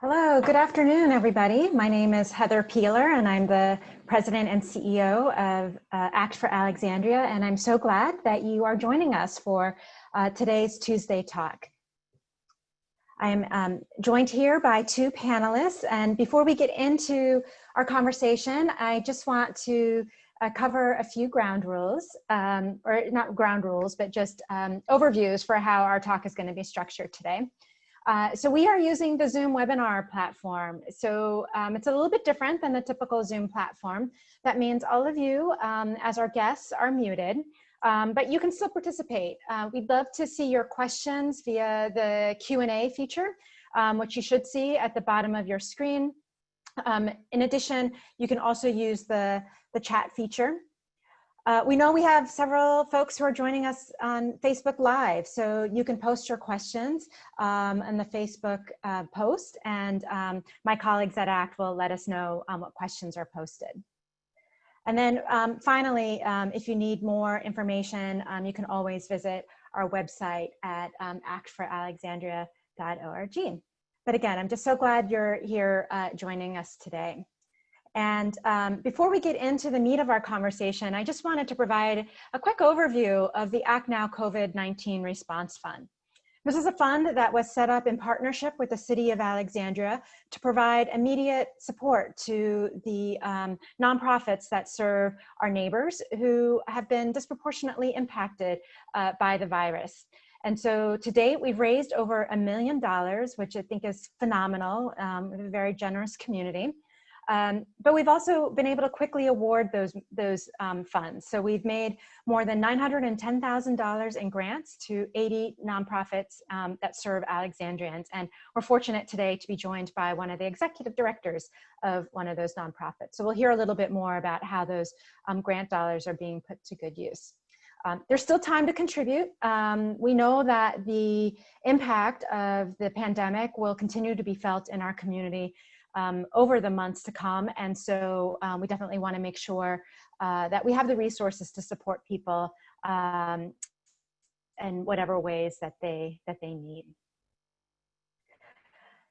Hello, good afternoon, everybody. My name is Heather Peeler, and I'm the President and CEO of Act for Alexandria, and I'm so glad that you are joining us for today's Tuesday talk. I'm joined here by two panelists, and before we get into our conversation, I just want to cover a few ground rules, or not ground rules, but just overviews for how our talk is going to be structured today. So we are using the Zoom webinar platform. So it's a little bit different than the typical Zoom platform. That means all of you as our guests are muted, but you can still participate. We'd love to see your questions via the Q&A feature, which you should see at the bottom of your screen. In addition, you can also use the chat feature. We know we have several folks who are joining us on Facebook Live, so you can post your questions on the Facebook post, and my colleagues at ACT will let us know what questions are posted. And then finally, if you need more information, you can always visit our website at actforalexandria.org. But again, I'm just so glad you're here joining us today. And before we get into the meat of our conversation, I just wanted to provide a quick overview of the Act Now COVID-19 Response Fund. This is a fund that was set up in partnership with the City of Alexandria to provide immediate support to the nonprofits that serve our neighbors who have been disproportionately impacted by the virus. And so to date, we've raised over $1 million, which I think is phenomenal. We have a very generous community. But we've also been able to quickly award those funds. So we've made more than $910,000 in grants to 80 nonprofits that serve Alexandrians. And we're fortunate today to be joined by one of the executive directors of one of those nonprofits. So we'll hear a little bit more about how those grant dollars are being put to good use. There's still time to contribute. We know that the impact of the pandemic will continue to be felt in our community over the months to come. And so we definitely want to make sure that we have the resources to support people in whatever ways that they need.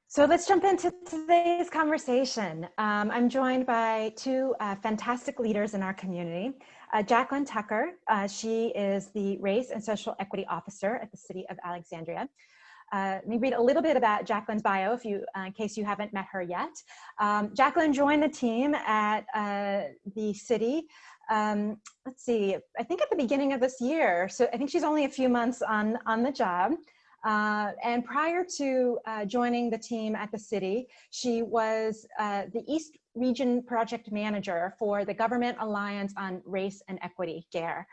So let's jump into today's conversation. I'm joined by two fantastic leaders in our community. Jaqueline Tucker, she is the Race and Social Equity Officer at the City of Alexandria. Let me read a little bit about Jaqueline's bio in case you haven't met her yet. Jaqueline joined the team at the city, let's see, I think at the beginning of this year. So I think she's only a few months on the job. And prior to joining the team at the city, she was the East Region Project Manager for the Government Alliance on Race and Equity, GARE,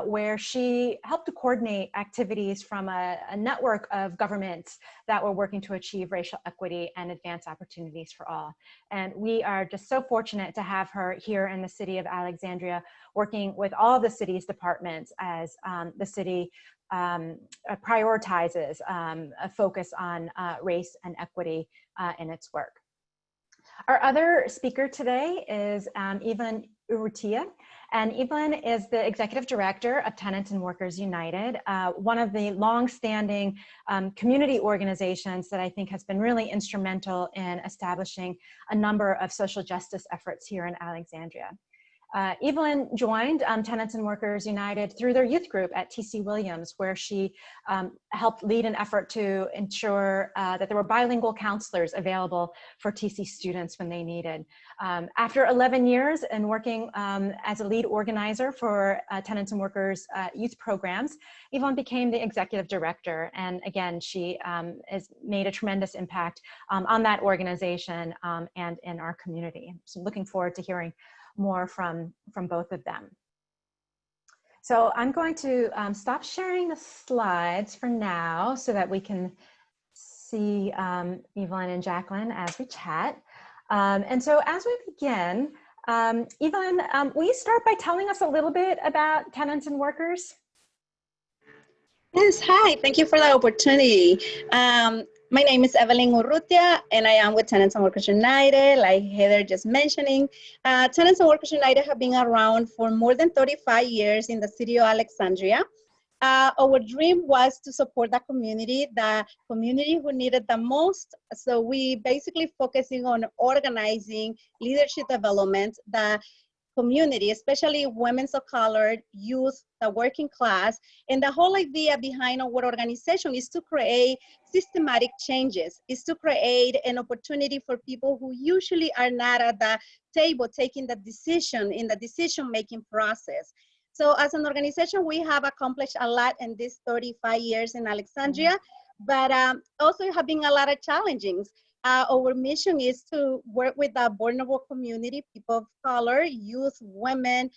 where she helped to coordinate activities from a network of governments that were working to achieve racial equity and advance opportunities for all. And we are just so fortunate to have her here in the City of Alexandria, working with all the city's departments as the city prioritizes a focus on race and equity in its work. Our other speaker today is Evelin Urrutia, and Evelin is the Executive Director of Tenants Workers United, one of the long-standing community organizations that I think has been really instrumental in establishing a number of social justice efforts here in Alexandria. Evelin joined Tenants Workers United through their youth group at TC Williams, where she helped lead an effort to ensure that there were bilingual counselors available for TC students when they needed. After 11 years in working as a lead organizer for Tenants Workers youth programs, Evelin became the executive director. And again, she has made a tremendous impact on that organization and in our community. So looking forward to hearing more from both of them. So I'm going to stop sharing the slides for now so that we can see Evelin and Jaqueline as we chat. And so as we begin, Evelin, will you start by telling us a little bit about Tenants and Workers? Yes, hi, thank you for the opportunity. My name is Evelin Urrutia, and I am with Tenants Workers United, like Heather just mentioning. Tenants Workers United have been around for more than 35 years in the city of Alexandria. Our dream was to support the community who needed the most. So we basically focusing on organizing leadership development, the community, especially women of color, youth, the working class. And the whole idea behind our organization is to create systematic changes, is to create an opportunity for people who usually are not at the table taking the decision in the decision-making process. So as an organization, we have accomplished a lot in these 35 years in Alexandria, but also have been a lot of challenges. Our mission is to work with the vulnerable community, people of color, youth, women,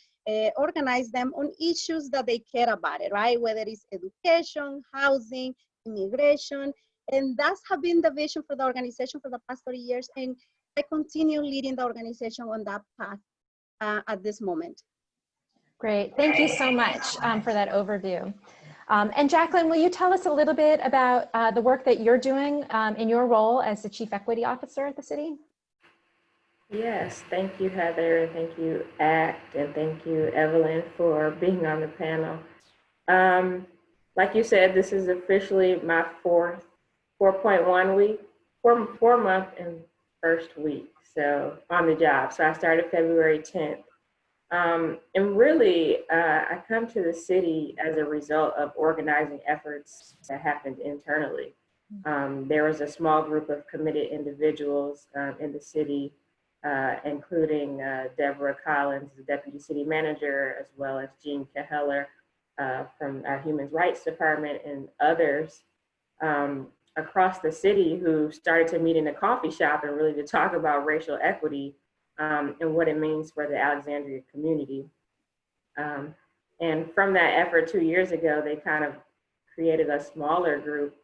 organize them on issues that they care about it, right? Whether it's education, housing, immigration, and that's have been the vision for the organization for the past 30 years, and I continue leading the organization on that path at this moment. Great, thank you so much for that overview. And Jaqueline, will you tell us a little bit about the work that you're doing in your role as the Chief Equity Officer at the city? Yes, thank you, Heather, and thank you, ACT, and thank you, Evelyn, for being on the panel. Like you said, this is officially my 4.1 week, four month and first week, so on the job. So I started February 10th. And really, I come to the city as a result of organizing efforts that happened internally. There was a small group of committed individuals in the city, including Deborah Collins, the Deputy City Manager, as well as Jean Caheller from our Human Rights Department, and others across the city who started to meet in a coffee shop and really to talk about racial equity and what it means for the Alexandria community. And from that effort 2 years ago, they kind of created a smaller group.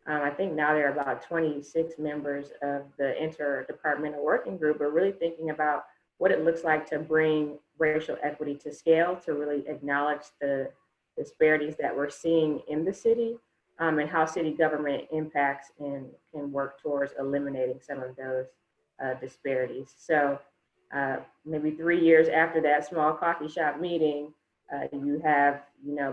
I think now there are about 26 members of the interdepartmental working group, but really thinking about what it looks like to bring racial equity to scale, to really acknowledge the disparities that we're seeing in the city, and how city government impacts and can work towards eliminating some of those disparities. So maybe 3 years after that small coffee shop meeting, you have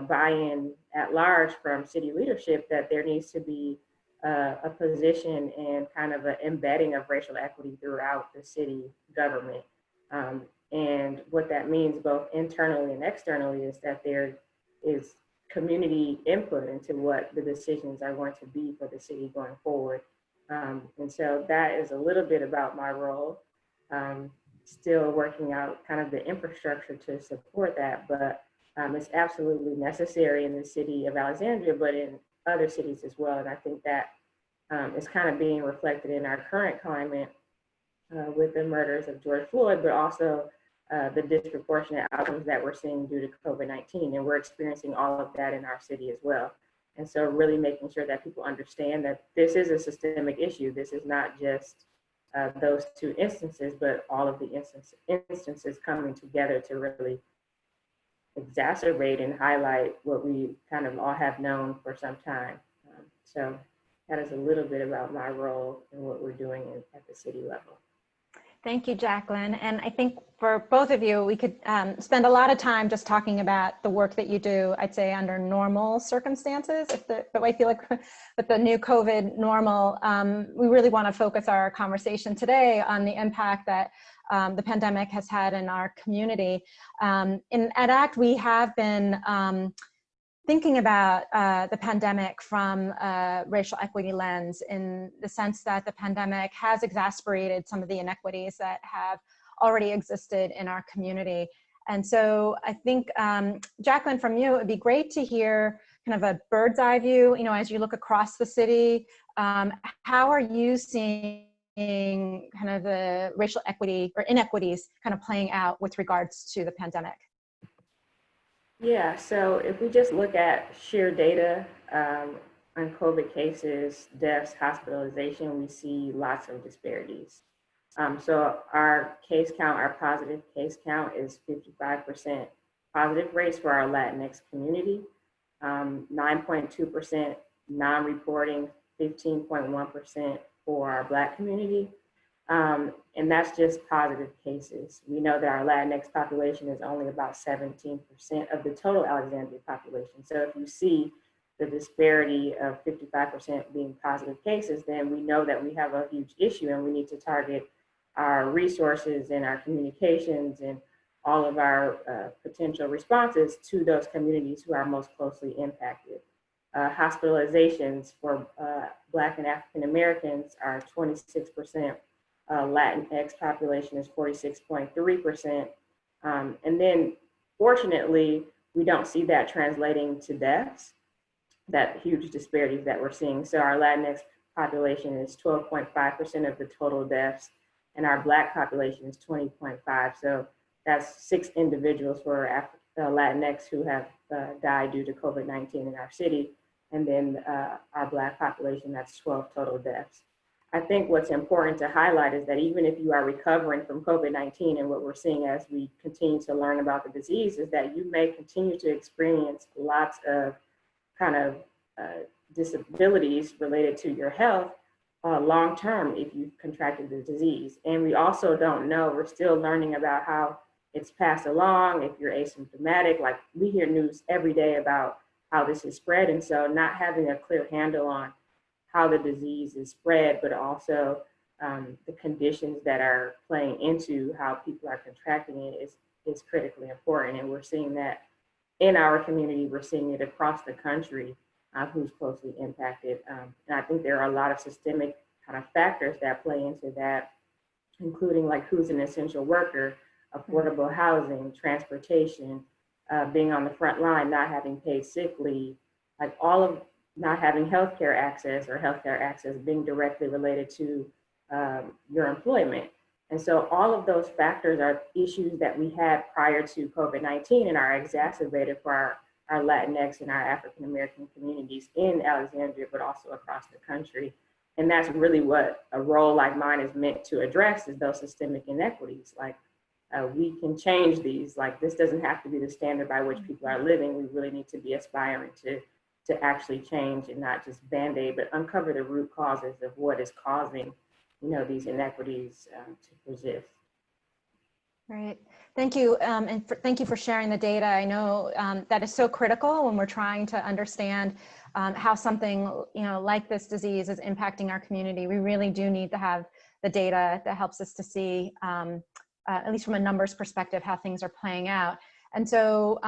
buy-in at large from city leadership that there needs to be a position and kind of an embedding of racial equity throughout the city government. And what that means both internally and externally is that there is community input into what the decisions are going to be for the city going forward. And so that is a little bit about my role. Still working out kind of the infrastructure to support that, but it's absolutely necessary in the city of Alexandria, but in other cities as well. And I think that is kind of being reflected in our current climate with the murders of George Floyd, but also the disproportionate outcomes that we're seeing due to COVID-19. And we're experiencing all of that in our city as well. And so really making sure that people understand that this is a systemic issue. This is not just those two instances, but all of the instances coming together to really exacerbate and highlight what we kind of all have known for some time. So that is a little bit about my role and what we're doing at the city level. Thank you, Jaqueline. And I think for both of you, we could spend a lot of time just talking about the work that you do, I'd say under normal circumstances. But I feel like with the new COVID normal, we really want to focus our conversation today on the impact that the pandemic has had in our community. At ACT, we have been thinking about the pandemic from a racial equity lens, in the sense that the pandemic has exacerbated some of the inequities that have already existed in our community. And so I think, Jaqueline, from you, it'd be great to hear kind of a bird's eye view, as you look across the city, how are you seeing kind of the racial equity or inequities kind of playing out with regards to the pandemic? Yeah, so if we just look at sheer data on COVID cases, deaths, hospitalization, we see lots of disparities. So our case count, our positive case count is 55% positive rates for our Latinx community, 9.2% non-reporting, 15.1% for our Black community. And that's just positive cases. We know that our Latinx population is only about 17% of the total Alexandria population. So if you see the disparity of 55% being positive cases, then we know that we have a huge issue and we need to target our resources and our communications and all of our potential responses to those communities who are most closely impacted. Hospitalizations for Black and African Americans are 26%. Latinx population is 46.3%. And then fortunately, we don't see that translating to deaths, that huge disparities that we're seeing. So our Latinx population is 12.5% of the total deaths, and our Black population is 20.5. So that's 6 individuals who are Latinx who have died due to COVID-19 in our city. And then our Black population, that's 12 total deaths. I think what's important to highlight is that even if you are recovering from COVID-19, and what we're seeing as we continue to learn about the disease is that you may continue to experience lots of kind of disabilities related to your health long-term if you've contracted the disease. And we also don't know, we're still learning about how it's passed along, if you're asymptomatic. Like, we hear news every day about how this is spread. And so not having a clear handle on how the disease is spread, but also the conditions that are playing into how people are contracting it is critically important. And we're seeing that in our community, we're seeing it across the country, who's closely impacted. And I think there are a lot of systemic kind of factors that play into that, including like who's an essential worker, affordable housing, transportation, being on the front line, not having paid sick leave, like all of not having healthcare access or healthcare access being directly related to your employment. And so all of those factors are issues that we had prior to COVID-19 and are exacerbated for our Latinx and our African American communities in Alexandria, but also across the country. And that's really what a role like mine is meant to address, is those systemic inequities. Like, we can change these. Like, this doesn't have to be the standard by which people are living. We really need to be aspiring to actually change and not just Band-Aid, but uncover the root causes of what is causing, these inequities to persist. Great, thank you. And thank you for sharing the data. I know that is so critical when we're trying to understand how something like this disease is impacting our community. We really do need to have the data that helps us to see, at least from a numbers perspective, how things are playing out. And so,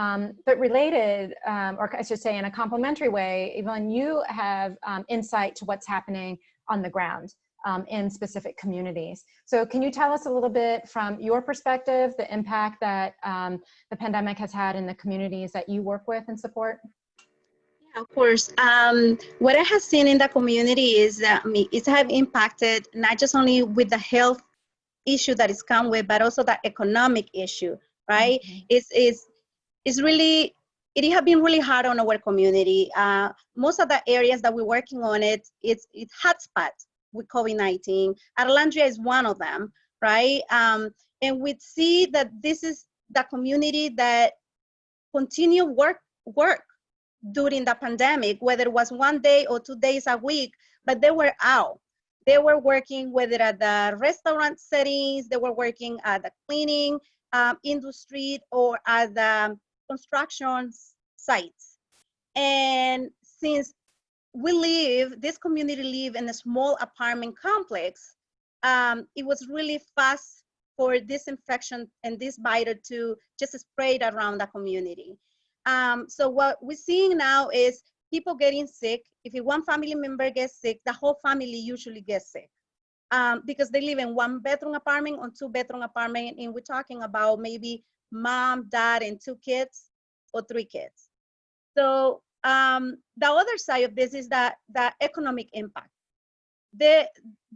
but related, or I should say in a complementary way, Evelin, you have insight to what's happening on the ground in specific communities. So can you tell us a little bit from your perspective, the impact that the pandemic has had in the communities that you work with and support? Yeah, of course. What I have seen in the community is that it have impacted not just only with the health issue that it's come with, but also the economic issue. Right? Mm-hmm. It's really, it has been really hard on our community. Most of the areas that we're working on, it's hotspots with COVID-19. Alexandria is one of them, right? And we see that this is the community that continue work during the pandemic, whether it was 1 day or 2 days a week, but they were out. They were working whether at the restaurant settings, they were working at the cleaning industry or at the construction sites. And since this community live in a small apartment complex, it was really fast for this infection and this virus to just spread around the community. So what we're seeing now is people getting sick. If one family member gets sick, the whole family usually gets sick. Because they live in 1-bedroom apartment or 2-bedroom apartment, and we're talking about maybe mom, dad, and 2 kids or 3 kids. So the other side of this is the economic impact.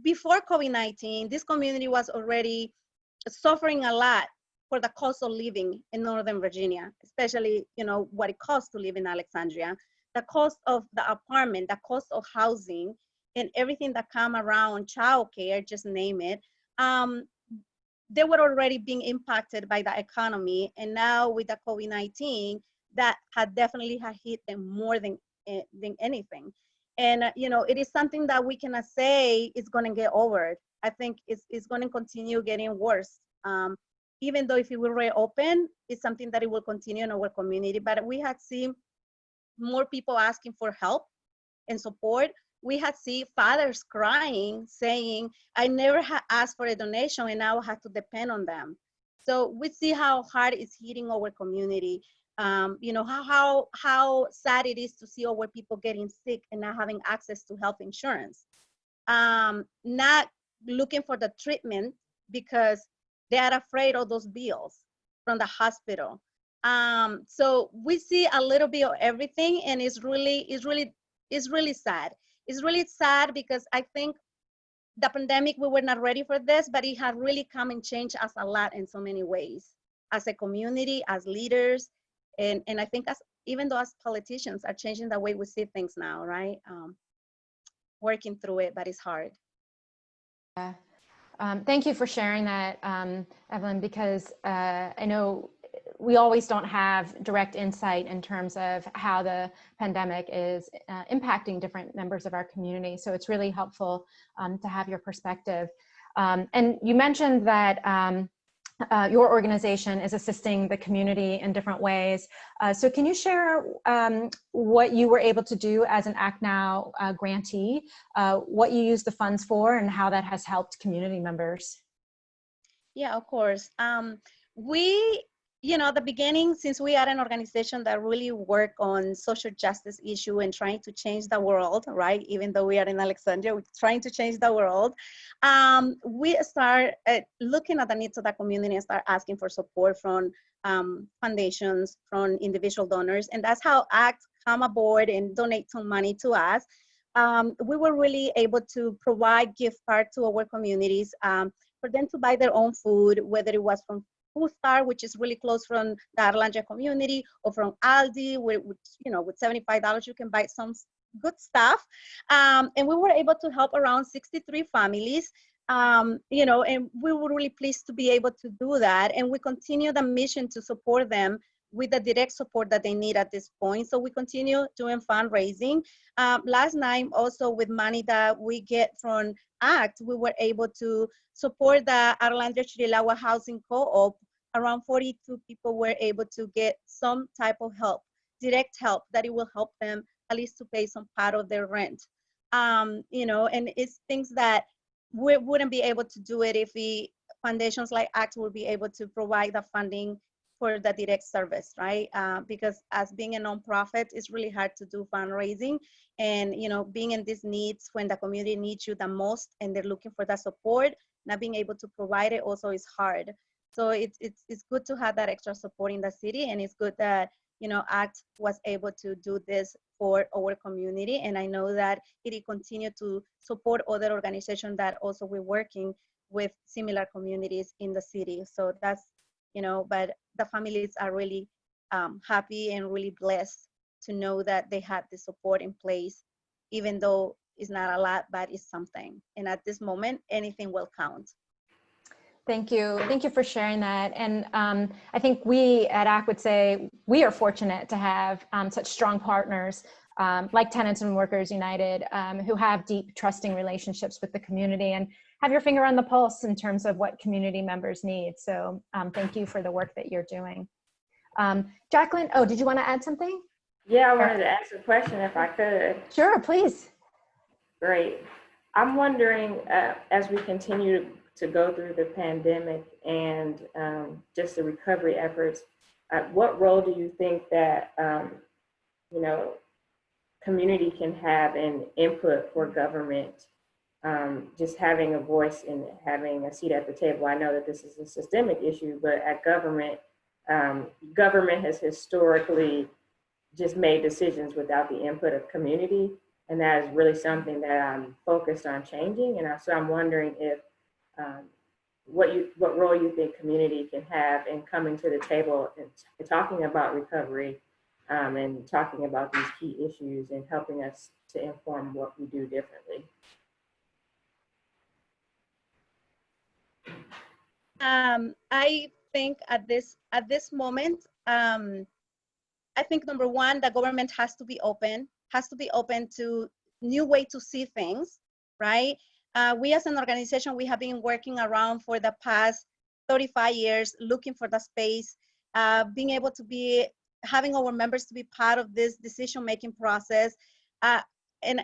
Before COVID-19, this community was already suffering a lot for the cost of living in Northern Virginia, especially what it costs to live in Alexandria, the cost of the apartment, the cost of housing, and everything that come around childcare, just name it. They were already being impacted by the economy, and now with the COVID-19, that had definitely hit them more than anything. And, it is something that we cannot say is going to get over. I think it's going to continue getting worse. Even though if it will reopen, it's something that it will continue in our community. But we had seen more people asking for help and support. We had seen fathers crying, saying, I never asked for a donation and now I have to depend on them. So we see how hard it's hitting our community. How sad it is to see our people getting sick and not having access to health insurance. Not looking for the treatment because they are afraid of those bills from the hospital. So we see a little bit of everything, and it's really sad. It's really sad because I think the pandemic, we were not ready for this, but it had really come and changed us a lot in so many ways, as a community, as leaders, and I think even though as politicians are changing the way we see things now, right? Working through it, but it's hard. Yeah. Thank you for sharing that, Evelin, because I know we always don't have direct insight in terms of how the pandemic is impacting different members of our community. So it's really helpful to have your perspective. And you mentioned that your organization is assisting the community in different ways. So can you share what you were able to do as an Act Now grantee, what you used the funds for, and how that has helped community members? Yeah, of course. The beginning, since we are an organization that really work on social justice issue and trying to change the world, right? Even though we are in Alexandria, we're trying to change the world. We start looking at the needs of the community and start asking for support from foundations, from individual donors. And that's how ACT come aboard and donate some money to us. We were really able to provide gift cards to our communities for them to buy their own food, whether it was from Food Star, which is really close from the Alexandria community, or from Aldi, with $75 you can buy some good stuff. And we were able to help around 63 families, and we were really pleased to be able to do that. And we continue the mission to support them with the direct support that they need at this point. So we continue doing fundraising. Last night, also with money that we get from ACT, we were able to support the Alexandria Chirilawa Housing Co-op. Around 42 people were able to get some type of help, direct help, that it will help them at least to pay some part of their rent. And it's things that we wouldn't be able to do it if foundations like ACT would be able to provide the funding for the direct service, right? Because as being a nonprofit, it's really hard to do fundraising, and being in these needs when the community needs you the most and they're looking for that support, not being able to provide it also is hard. So it's good to have that extra support in the city, and it's good that ACT was able to do this for our community. And I know that it will continue to support other organizations that also we're working with similar communities in the city. So that's but the families are really happy and really blessed to know that they have the support in place, even though it's not a lot, but it's something. And at this moment, anything will count. Thank you. Thank you for sharing that. And I think we at ACT would say we are fortunate to have such strong partners like Tenants and Workers United, who have deep, trusting relationships with the community and have your finger on the pulse in terms of what community members need. So thank you for the work that you're doing. Jaqueline, did you want to add something? Yeah, I wanted to ask a question if I could. Sure, please. Great. I'm wondering, as we continue to go through the pandemic and just the recovery efforts, what role do you think that, community can have in input for government, just having a voice and having a seat at the table? I know that this is a systemic issue, but at government, government has historically just made decisions without the input of community. And that is really something that I'm focused on changing. And so I'm wondering if what role you think community can have in coming to the table and talking about recovery and talking about these key issues and helping us to inform what we do differently. I think at this moment, I think number one, the government has to be open to new way to see things, right? We as an organization, we have been working around for the past 35 years, looking for the space, being able to be, having our members to be part of this decision-making process. And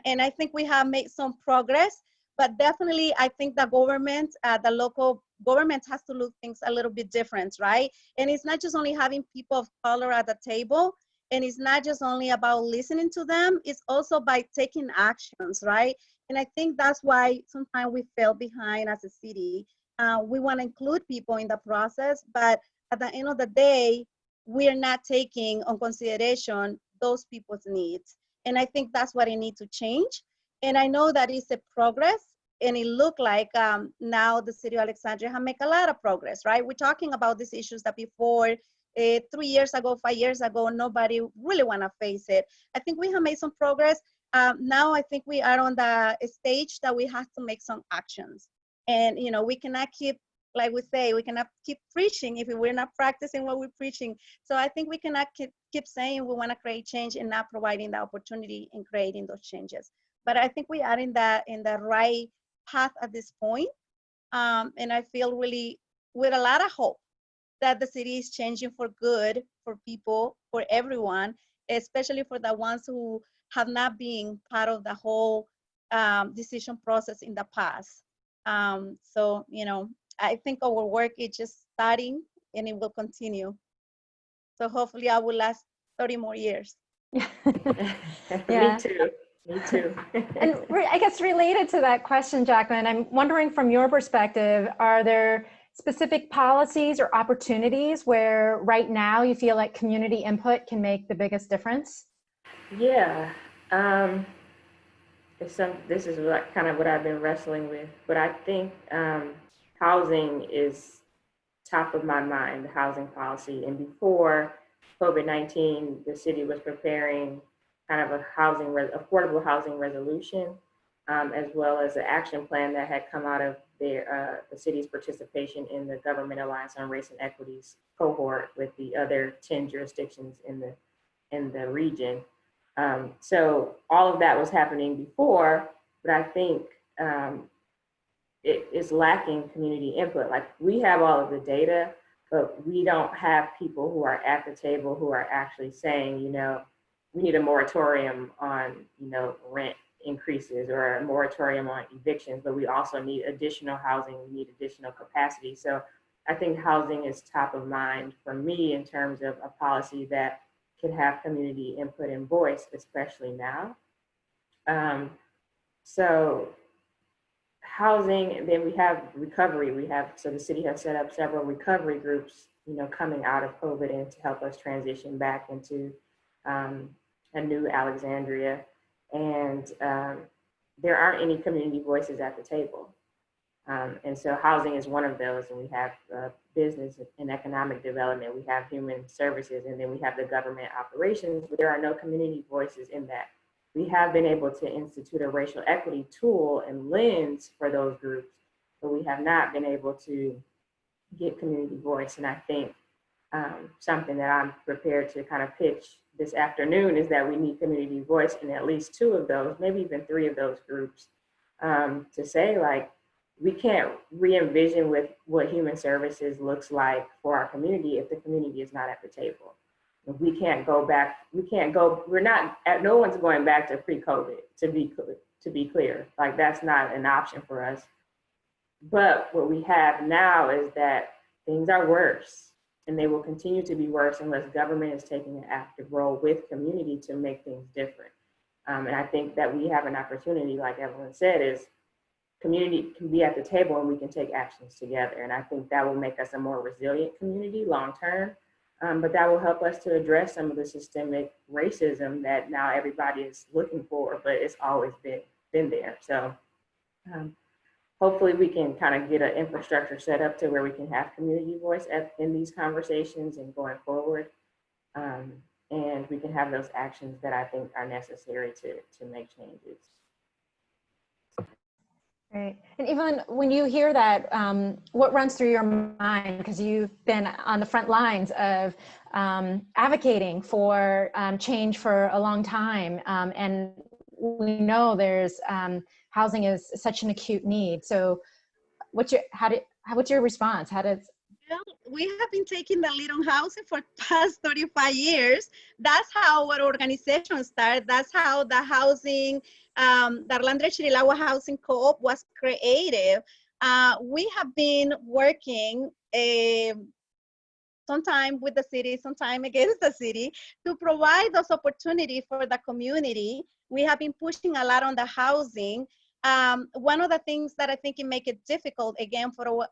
I think we have made some progress, but definitely I think the government, the local government has to look things a little bit different, right? And it's not just only having people of color at the table, and it's not just only about listening to them, it's also by taking actions, right? And I think that's why sometimes we fell behind as a city. We want to include people in the process, but at the end of the day, we are not taking on consideration those people's needs. And I think that's what it needs to change. And I know that it's a progress, and it looked like now the City of Alexandria have made a lot of progress, right? We're talking about these issues that before 3 years ago, 5 years ago, nobody really want to face it. I think we have made some progress. Now I think we are on the stage that we have to make some actions. And, you know, we cannot keep, like we say, we cannot keep preaching if we're not practicing what we're preaching. So I think we cannot keep saying we want to create change and not providing the opportunity in creating those changes. But I think we are in the right path at this point. And I feel really with a lot of hope that the city is changing for good, for people, for everyone, especially for the ones who have not been part of the whole decision process in the past. So, you know, I think our work is just starting and it will continue. So hopefully I will last 30 more years. Yeah. Me too. Me too. And I guess related to that question, Jaqueline, I'm wondering from your perspective, are there specific policies or opportunities where right now you feel like community input can make the biggest difference? Yeah. This is kind of what I've been wrestling with, but I think housing is top of my mind, the housing policy. And before COVID-19, the city was preparing kind of a affordable housing resolution, as well as an action plan that had come out of the city's participation in the Government Alliance on Race and Equities cohort with the other 10 jurisdictions in the region. So all of that was happening before, but I think it is lacking community input. Like, we have all of the data, but we don't have people who are at the table who are actually saying, you know, we need a moratorium on, you know, rent increases or a moratorium on evictions, but we also need additional housing, we need additional capacity. So I think housing is top of mind for me in terms of a policy that could have community input and voice, especially now. So housing, and then we have recovery. So the city has set up several recovery groups, you know, coming out of COVID and to help us transition back into a new Alexandria. And there aren't any community voices at the table. And so housing is one of those, and we have business and economic development, we have human services, and then we have the government operations, but there are no community voices in that. We have been able to institute a racial equity tool and lens for those groups, but we have not been able to get community voice. And I think something that I'm prepared to kind of pitch this afternoon is that we need community voice in at least 2 of those, maybe even 3 of those groups, to say, like, we can't re-envision with what human services looks like for our community if the community is not at the table. We can't go back, no one's going back to pre-COVID, to be clear. Like, that's not an option for us. But what we have now is that things are worse, and they will continue to be worse unless government is taking an active role with community to make things different. And I think that we have an opportunity, like Evelin said, is community can be at the table and we can take actions together. And I think that will make us a more resilient community long-term, but that will help us to address some of the systemic racism that now everybody is looking for, but it's always been there. So hopefully we can kind of get an infrastructure set up to where we can have community voice in these conversations and going forward. And we can have those actions that I think are necessary to make changes. Right. And Evelin, when you hear that, what runs through your mind? Because you've been on the front lines of advocating for change for a long time. And we know there's housing is such an acute need. So what's your response? How does Well, we have been taking the lead on housing for past 35 years. That's how our organization started. That's how the housing, the Orlando Chirilawa Housing Co-op was created. We have been working sometime with the city, sometime against the city, to provide those opportunities for the community. We have been pushing a lot on the housing. One of the things that I think it make it difficult, again, for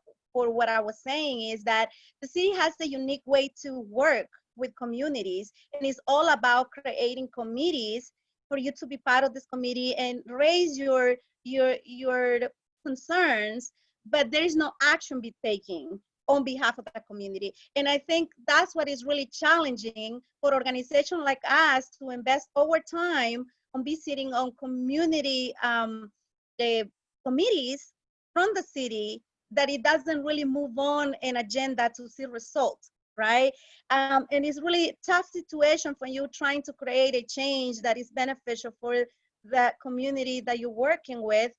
what I was saying, is that the city has a unique way to work with communities, and it's all about creating committees for you to be part of this committee and raise your concerns, but there is no action be taken on behalf of the community. And I think that's what is really challenging for organizations like us to invest over time on be sitting on community the committees from the city, that it doesn't really move on an agenda to see results, right? And it's really tough situation for you trying to create a change that is beneficial for the community that you're working with,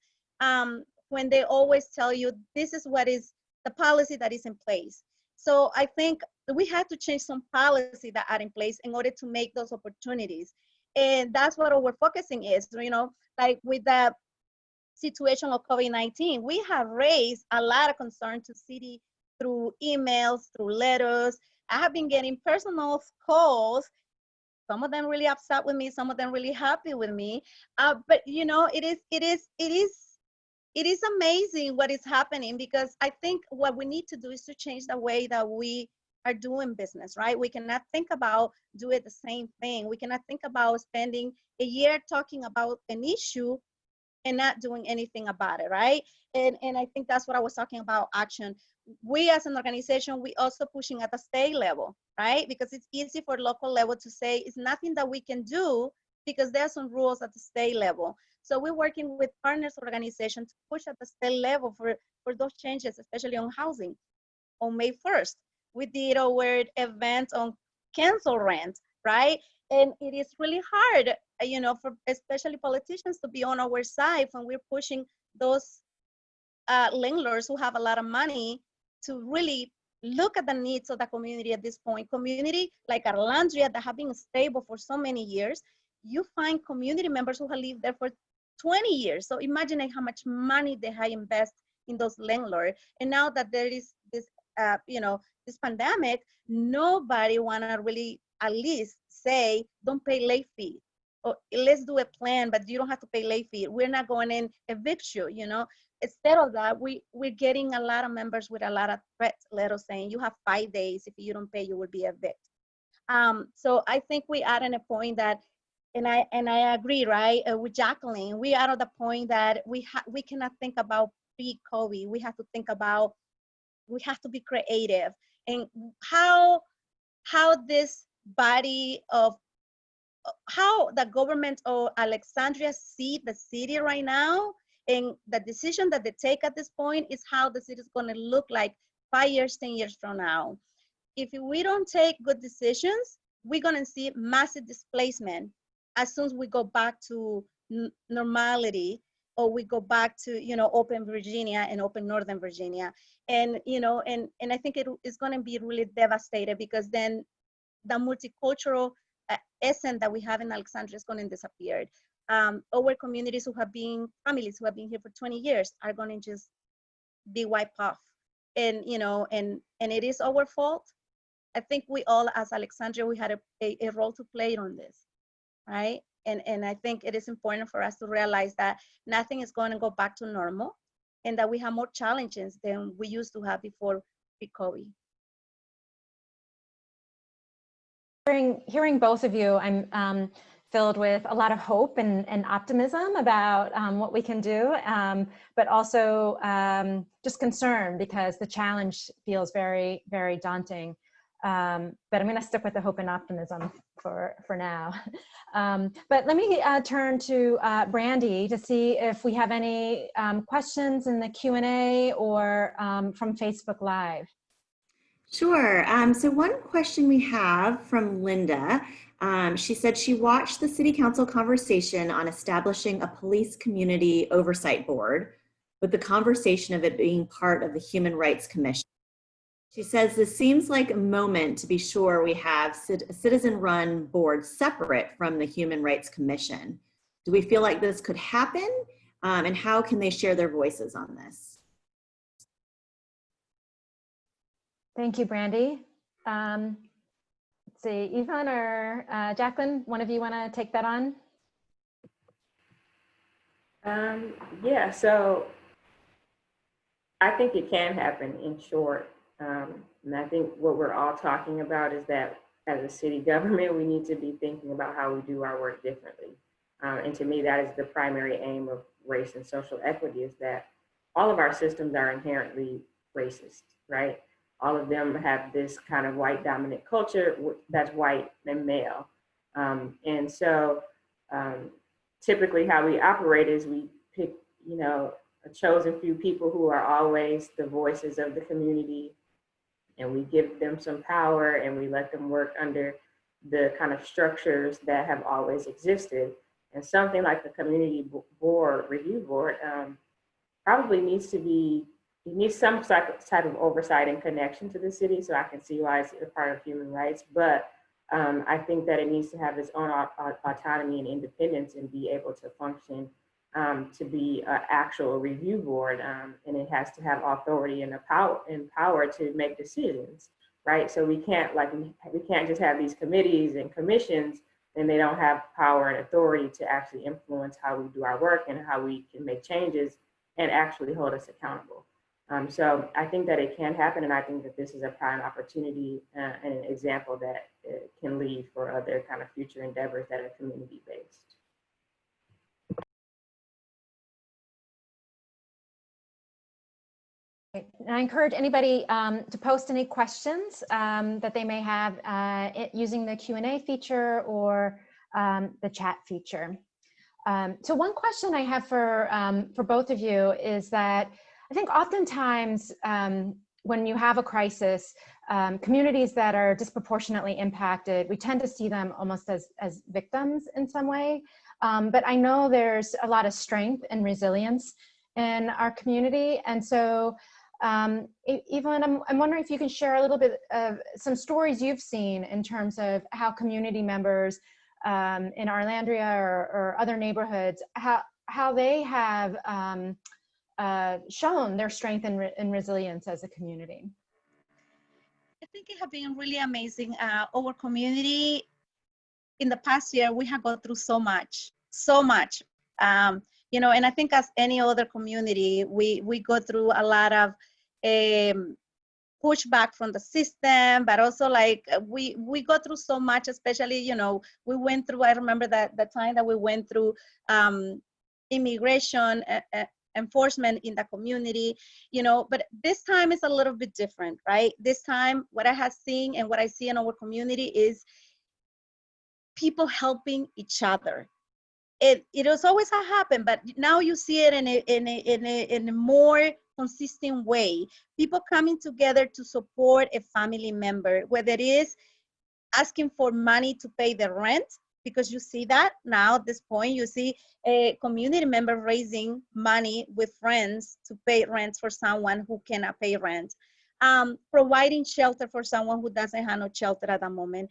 when they always tell you this is what is the policy that is in place. So I think we have to change some policy that are in place in order to make those opportunities. And that's what our focusing is, you know, like with the situation of COVID-19, we have raised a lot of concern to city through emails, through letters. I have been getting personal calls, some of them really upset with me, some of them really happy with me. But you know, it is amazing what is happening, because I think what we need to do is to change the way that we are doing business, right? We cannot think about doing the same thing. We cannot think about spending a year talking about an issue and not doing anything about it, right? And I think that's what I was talking about, action. We as an organization, we also pushing at the state level, right? Because it's easy for local level to say it's nothing that we can do because there are some rules at the state level. So we're working with partners organizations to push at the state level for those changes, especially on housing. On May 1st, we did our event on cancel rent, right? And it is really hard, you know, for especially politicians to be on our side when we're pushing those landlords who have a lot of money to really look at the needs of the community at this point. Community like Alexandria that have been stable for so many years, you find community members who have lived there for 20 years. So imagine how much money they have invested in those landlords. And now that there is this, you know, this pandemic, nobody wanna really at least say, don't pay late fee. Or let's do a plan, but you don't have to pay late fee. We're not going in evict you, you know. Instead of that, we're getting a lot of members with a lot of threat letters saying you have 5 days. If you don't pay, you will be evicted. So I think we are at a point that, and I agree, right, with Jaqueline, we are at the point that we cannot think about pre-COVID. We have to think about, we have to be creative, and how this body of, how the government of Alexandria see the city right now, and the decision that they take at this point is how the city is going to look like 5 years, 10 years from now. If we don't take good decisions, we're going to see massive displacement as soon as we go back to normality, or we go back to, you know, open Virginia and open Northern Virginia. And, you know, and I think it is going to be really devastated, because then the multicultural essence that we have in Alexandria is going to disappear. Our communities who have been, families who have been here for 20 years are going to just be wiped off. And, you know, and it is our fault. I think we all, as Alexandria, we had a role to play on this, right? And I think it is important for us to realize that nothing is going to go back to normal, and that we have more challenges than we used to have before pre-COVID. Hearing both of you, I'm filled with a lot of hope and optimism about what we can do, but also just concern, because the challenge feels very, very daunting. But I'm going to stick with the hope and optimism for now. But let me turn to Brandy to see if we have any questions in the Q&A or from Facebook Live. Sure. So one question we have from Linda, she said she watched the City Council conversation on establishing a police community oversight board with the conversation of it being part of the Human Rights Commission. She says this seems like a moment to be sure we have a citizen-run board separate from the Human Rights Commission. Do we feel like this could happen? And how can they share their voices on this? Thank you, Brandy. Let's see, Evelin or Jaqueline, one of you want to take that on? Yeah, so I think it can happen in short. And I think what we're all talking about is that as a city government, we need to be thinking about how we do our work differently. And to me, that is the primary aim of race and social equity, is that all of our systems are inherently racist, right? All of them have this kind of white dominant culture that's white and male. And so typically how we operate is we pick, a chosen few people who are always the voices of the community, and we give them some power and we let them work under the kind of structures that have always existed. And something like the community board, review board, probably needs some type of oversight and connection to the city, so I can see why it's a part of human rights. But I think that it needs to have its own autonomy and independence and be able to function to be an actual review board, and it has to have authority and power to make decisions, right? So we can't just have these committees and commissions and they don't have power and authority to actually influence how we do our work and how we can make changes and actually hold us accountable. So I think that it can happen, and I think that this is a prime opportunity and an example that can lead for other kind of future endeavors that are community-based. And I encourage anybody to post any questions that they may have using the Q&A feature or the chat feature. So one question I have for both of you is that I think oftentimes when you have a crisis, communities that are disproportionately impacted, we tend to see them almost as victims in some way. But I know there's a lot of strength and resilience in our community. And so Evelin, I'm wondering if you can share a little bit of some stories you've seen in terms of how community members in Alexandria or other neighborhoods, how they have shown their strength and resilience as a community. I think it has been really amazing. Our community in the past year, we have gone through so much. And I think as any other community, we go through a lot of pushback from the system, but also like we go through so much, especially, we went through, I remember that the time that we went through immigration enforcement in the community, but this time is a little bit different, right? This time, what I have seen and what I see in our community is people helping each other. It has always happened, but now you see it in a more consistent way. People coming together to support a family member, whether it is asking for money to pay the rent, because you see that now at this point, you see a community member raising money with friends to pay rent for someone who cannot pay rent, providing shelter for someone who doesn't have no shelter at the moment,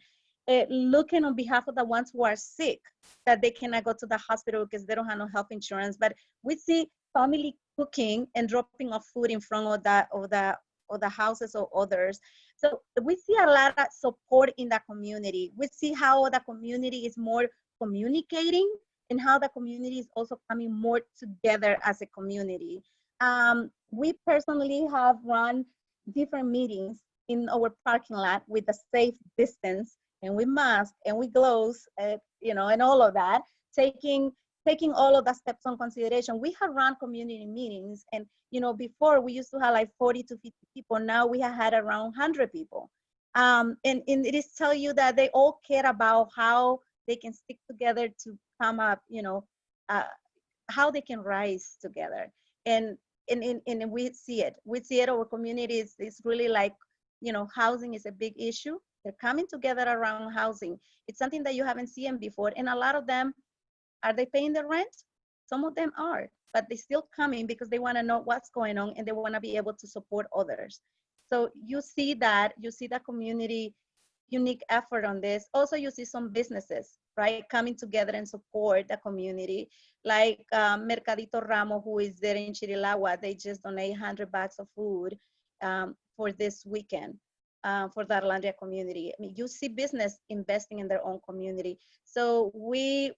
looking on behalf of the ones who are sick, that they cannot go to the hospital because they don't have no health insurance. But we see family cooking and dropping off food in front of the houses of others. So we see a lot of support in the community. We see how the community is more communicating and how the community is also coming more together as a community. We personally have run different meetings in our parking lot with a safe distance, and with masks and with gloves, and all of that, taking all of the steps on consideration. We have run community meetings, and before we used to have like 40 to 50 people. Now we have had around 100 people. And it is tell you that they all care about how they can stick together to come up, how they can rise together. And we see it. Our community is really like housing is a big issue. They're coming together around housing. It's something that you haven't seen before. And a lot of them, are they paying their rent? Some of them are, but they're still coming because they want to know what's going on and they want to be able to support others. So you see that community unique effort on this. Also, you see some businesses, right, coming together and support the community, like Mercadito Ramo, who is there in Chirilagua. They just donate 100 bags of food for this weekend for the Alexandria community. I mean, you see business investing in their own community. So we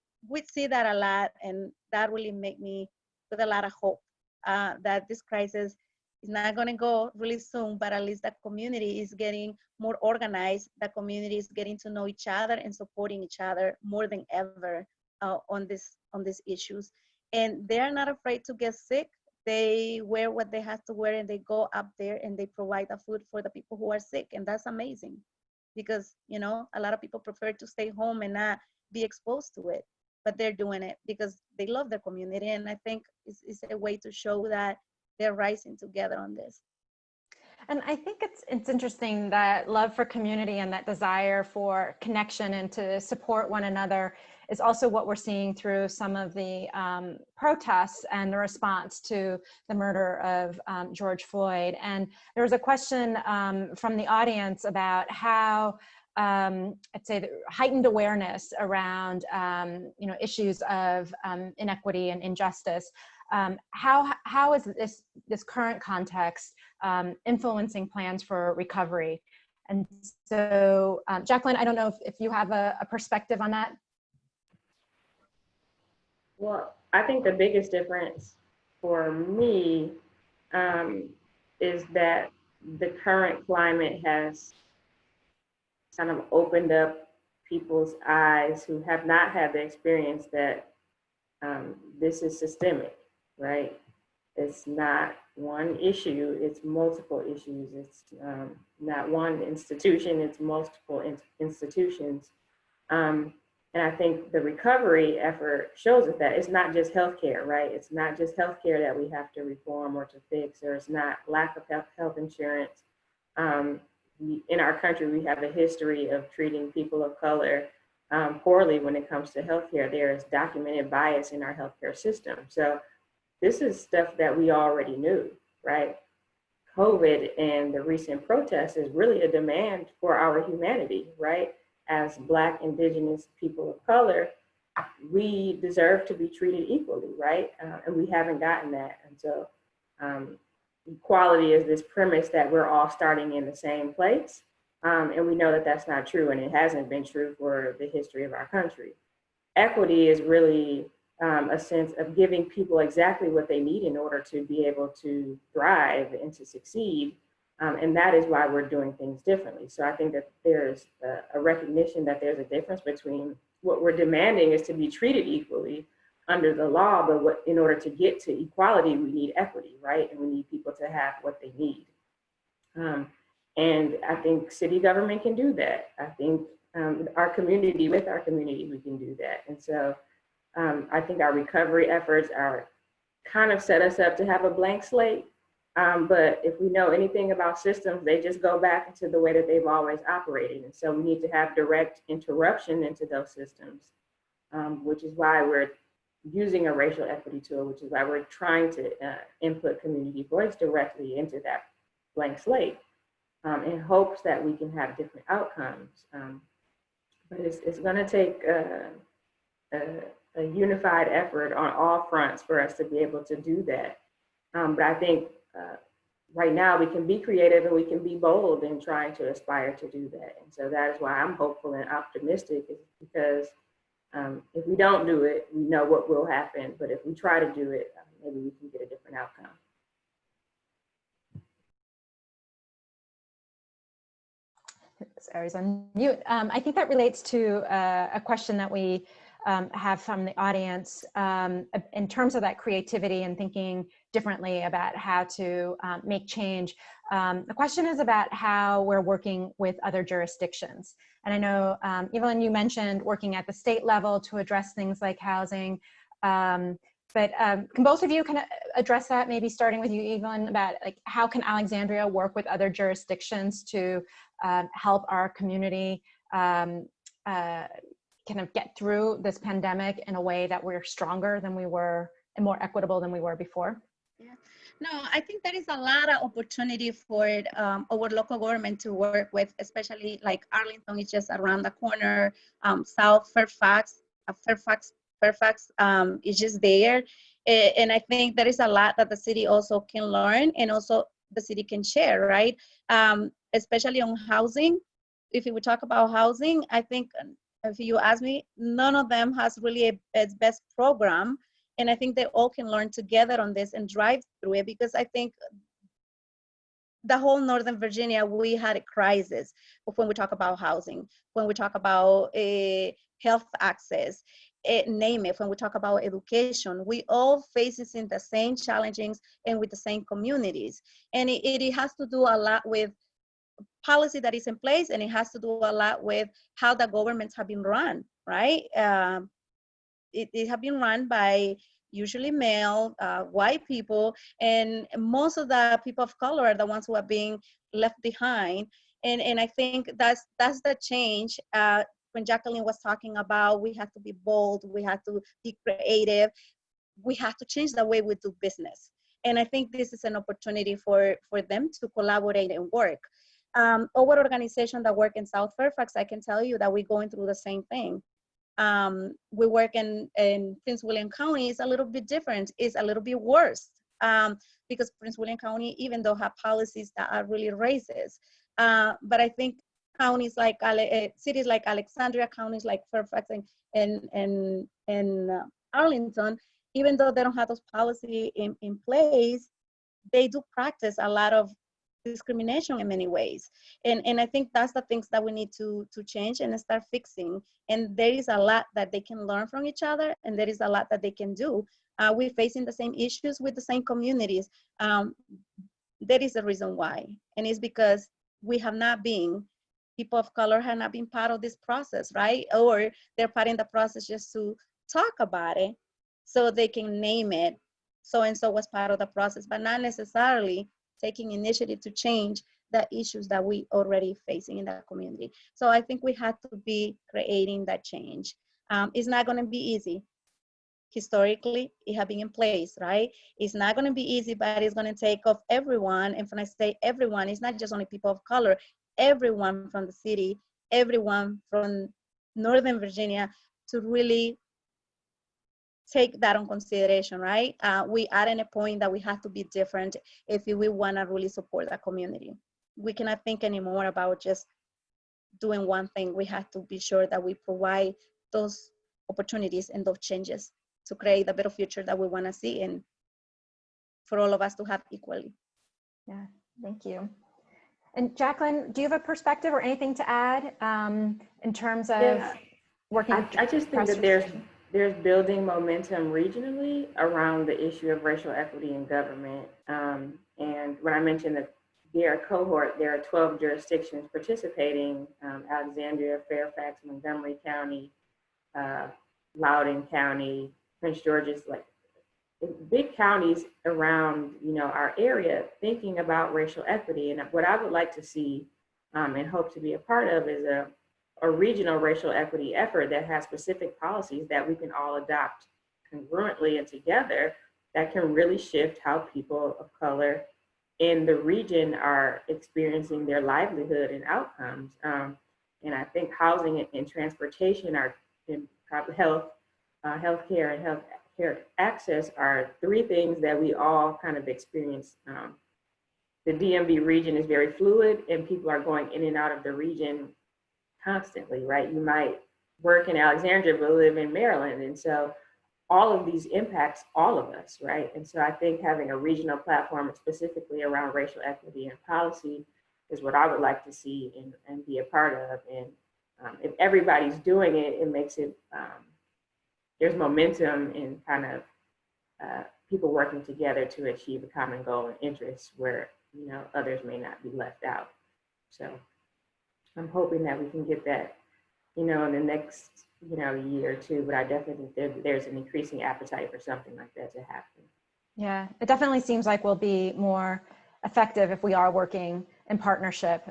see that a lot, and that really make me with a lot of hope that this crisis is not going to go really soon, but at least the community is getting more organized. The community is getting to know each other and supporting each other more than ever on these issues. And they're not afraid to get sick. They wear what they have to wear, and they go up there and they provide the food for the people who are sick. And that's amazing, because a lot of people prefer to stay home and not be exposed to it, but they're doing it because they love their community. And I think it's a way to show that they're rising together on this. And I think it's interesting that love for community and that desire for connection and to support one another is also what we're seeing through some of the protests and the response to the murder of George Floyd. And there was a question from the audience about how I'd say the heightened awareness around issues of inequity and injustice. How is this current context influencing plans for recovery? And so, Jaqueline, I don't know if you have a perspective on that. Well, I think the biggest difference for me is that the current climate has kind of opened up people's eyes who have not had the experience that this is systemic, right? It's not one issue, it's multiple issues. It's not one institution, it's multiple institutions. And I think the recovery effort shows us that it's not just healthcare, right? It's not just healthcare that we have to reform or to fix, or it's not lack of health insurance. In our country, we have a history of treating people of color poorly when it comes to healthcare. There is documented bias in our healthcare system. So this is stuff that we already knew, right? COVID and the recent protests is really a demand for our humanity, right? As Black, Indigenous people of color, we deserve to be treated equally, right? And we haven't gotten that. And so equality is this premise that we're all starting in the same place. And we know that that's not true, and it hasn't been true for the history of our country. Equity is really a sense of giving people exactly what they need in order to be able to thrive and to succeed. And that is why we're doing things differently. So I think that there's a recognition that there's a difference between what we're demanding is to be treated equally under the law, but in order to get to equality, we need equity, right? And we need people to have what they need. And I think city government can do that. I think our community, with our community, we can do that. And so I think our recovery efforts are kind of set us up to have a blank slate. But if we know anything about systems, they just go back into the way that they've always operated. And so we need to have direct interruption into those systems, which is why we're using a racial equity tool, which is why we're trying to input community voice directly into that blank slate in hopes that we can have different outcomes. But it's gonna take a unified effort on all fronts for us to be able to do that. But I think right now we can be creative and we can be bold in trying to aspire to do that. And so that is why I'm hopeful and optimistic, is because if we don't do it, we know what will happen. But if we try to do it, maybe we can get a different outcome. Sorry, I was on mute. I think that relates to a question that we have from the audience in terms of that creativity and thinking differently about how to make change. The question is about how we're working with other jurisdictions. And I know, Evelin, you mentioned working at the state level to address things like housing. But can both of you kind of address that, maybe starting with you, Evelin, about like how can Alexandria work with other jurisdictions to help our community kind of get through this pandemic in a way that we're stronger than we were and more equitable than we were before? Yeah. No, I think there is a lot of opportunity for our local government to work with, especially like Arlington is just around the corner. South Fairfax, Fairfax is just there. And I think there is a lot that the city also can learn and also the city can share, right? Especially on housing. If we talk about housing, I think if you ask me, none of them has really a best program. And I think they all can learn together on this and drive through it, because I think the whole Northern Virginia, we had a crisis when we talk about housing, when we talk about health access, name it, when we talk about education, we all facing the same challenges and with the same communities. And it has to do a lot with policy that is in place, and it has to do a lot with how the governments have been run, right? It have been run by usually male, white people, and most of the people of color are the ones who are being left behind. And I think that's the change. When Jaqueline was talking about, we have to be bold, we have to be creative, we have to change the way we do business. And I think this is an opportunity for them to collaborate and work. Our organization that work in South Fairfax, I can tell you that we're going through the same thing. We work in Prince William County is a little bit different. It's a little bit worse because Prince William County, even though have policies that are really racist, but I think counties like cities like Alexandria, counties like Fairfax and Arlington, even though they don't have those policies in place, they do practice a lot of discrimination in many ways. And I think that's the things that we need to change and start fixing. And there is a lot that they can learn from each other, and there is a lot that they can do. We're facing the same issues with the same communities. There is a reason why, and it's because we have not been, people of color have not been part of this process, right? Or they're part in the process just to talk about it so they can name it. So-and-so was part of the process, but not necessarily taking initiative to change the issues that we already facing in the community. So I think we have to be creating that change. It's not gonna be easy. Historically, it has been in place, right? It's not gonna be easy, but it's gonna take off everyone. And when I say everyone, it's not just only people of color, everyone from the city, everyone from Northern Virginia to really take that on consideration, right? We are in a point that we have to be different if we want to really support the community. We cannot think anymore about just doing one thing. We have to be sure that we provide those opportunities and those changes to create the better future that we want to see and for all of us to have equally. Yeah, thank you. And Jaqueline, do you have a perspective or anything to add in terms of working? I just think that there's building momentum regionally around the issue of racial equity in government. And when I mentioned that there are 12 jurisdictions participating, Alexandria, Fairfax, Montgomery County, Loudoun County, Prince George's, like big counties around, our area thinking about racial equity. And what I would like to see and hope to be a part of is a regional racial equity effort that has specific policies that we can all adopt congruently and together that can really shift how people of color in the region are experiencing their livelihood and outcomes. And I think housing and transportation are, and probably healthcare and healthcare access are three things that we all kind of experience. The DMV region is very fluid and people are going in and out of the region constantly, right? You might work in Alexandria but live in Maryland, and so all of these impacts all of us, right? And so I think having a regional platform specifically around racial equity and policy is what I would like to see and be a part of. And if everybody's doing it, it makes it, there's momentum in kind of people working together to achieve a common goal and interest where, others may not be left out. So I'm hoping that we can get that, in the next year or two, but I definitely think there's an increasing appetite for something like that to happen. Yeah, it definitely seems like we'll be more effective if we are working in partnership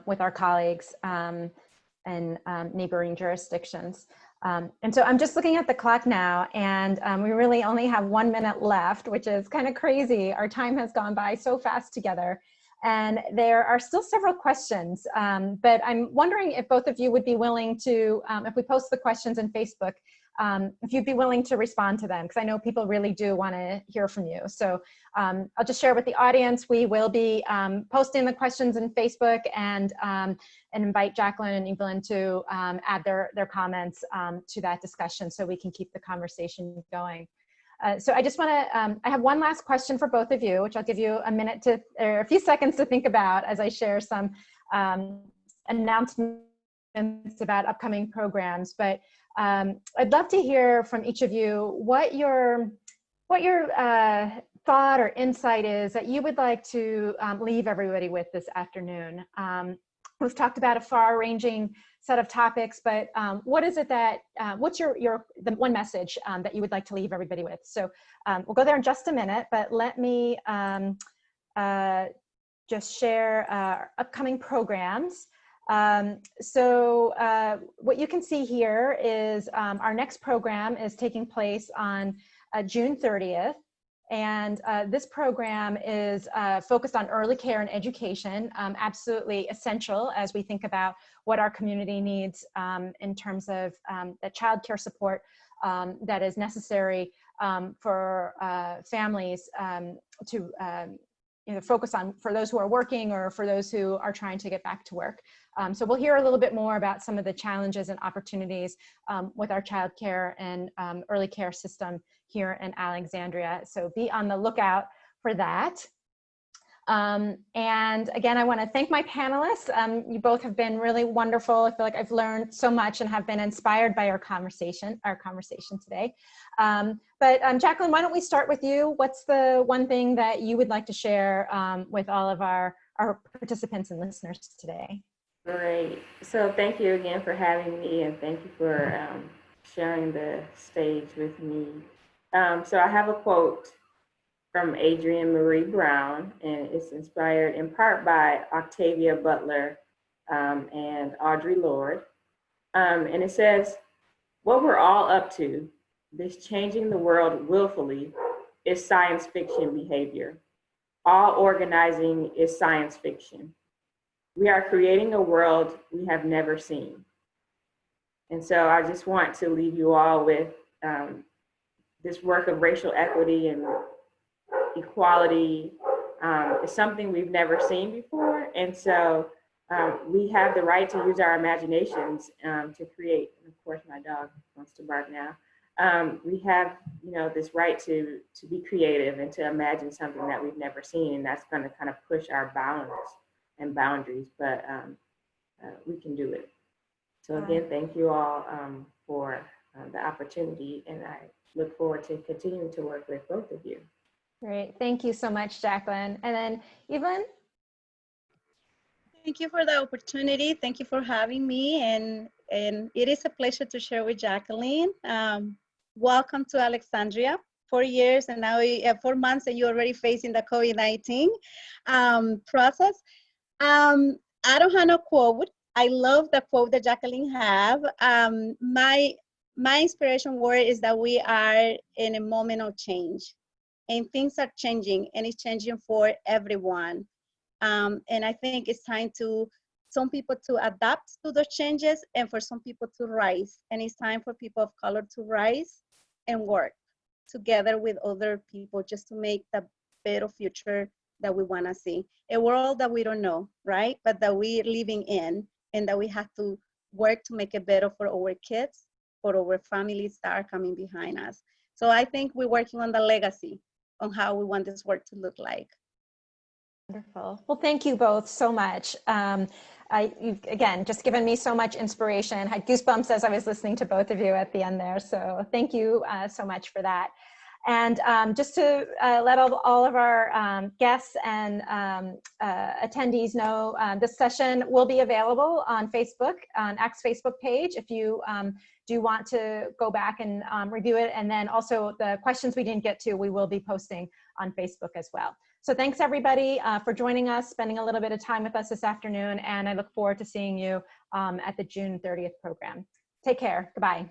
with our colleagues in neighboring jurisdictions. And so I'm just looking at the clock now, and we really only have 1 minute left, which is kind of crazy. Our time has gone by so fast together. And there are still several questions, but I'm wondering if both of you would be willing to, if we post the questions in Facebook, if you'd be willing to respond to them, because I know people really do want to hear from you. So I'll just share with the audience, we will be posting the questions in Facebook, and invite Jaqueline and Evelin to add their comments to that discussion so we can keep the conversation going. So I just want to, I have one last question for both of you, which I'll give you a minute to, or a few seconds to think about as I share some announcements about upcoming programs. But I'd love to hear from each of you what your thought or insight is that you would like to leave everybody with this afternoon. We've talked about a far-ranging set of topics, but what is it that, what's the one message that you would like to leave everybody with? So we'll go there in just a minute, but let me just share our upcoming programs. So what you can see here is our next program is taking place on June 30th. And this program is focused on early care and education, absolutely essential as we think about what our community needs in terms of the child care support that is necessary for families to focus on for those who are working or for those who are trying to get back to work. So we'll hear a little bit more about some of the challenges and opportunities with our child care and early care system here in Alexandria. So be on the lookout for that. And again, I want to thank my panelists. You both have been really wonderful. I feel like I've learned so much and have been inspired by our conversation today. But Jaqueline, why don't we start with you? What's the one thing that you would like to share with all of our participants and listeners today? Great. So thank you again for having me, and thank you for sharing the stage with me. So I have a quote from Adrienne Marie Brown, and it's inspired in part by Octavia Butler and Audre Lorde. And it says, "What we're all up to, this changing the world willfully, is science fiction behavior. All organizing is science fiction. We are creating a world we have never seen." And so I just want to leave you all with this work of racial equity and equality is something we've never seen before. And so we have the right to use our imaginations to create. And of course, my dog wants to bark now. We have, this right to be creative and to imagine something that we've never seen. And that's going to kind of push our bounds and boundaries, but we can do it. So again, thank you all for the opportunity, and I look forward to continuing to work with both of you. Great, thank you so much, Jaqueline. And then Evelin? Thank you for the opportunity. Thank you for having me, and it is a pleasure to share with Jaqueline. Welcome to Alexandria. 4 years and now 4 months, and you're already facing the COVID-19 process. I don't have no quote. I love the quote that Jaqueline have. My inspiration word is that we are in a moment of change, and things are changing, and it's changing for everyone. And I think it's time to some people to adapt to those changes, and for some people to rise. And it's time for people of color to rise and work together with other people just to make the better future that we want to see. A world that we don't know, right? But that we're living in, and that we have to work to make it better for our kids, for our families that are coming behind us. So I think we're working on the legacy on how we want this work to look like. Wonderful. Well, thank you both so much. You've, again, just given me so much inspiration. I had goosebumps as I was listening to both of you at the end there. So thank you so much for that. And just to let all of our guests and attendees know, this session will be available on Facebook, on ACT's Facebook page, if you do want to go back and review it. And then also the questions we didn't get to, we will be posting on Facebook as well. So thanks everybody for joining us, spending a little bit of time with us this afternoon, and I look forward to seeing you at the June 30th program. Take care, goodbye.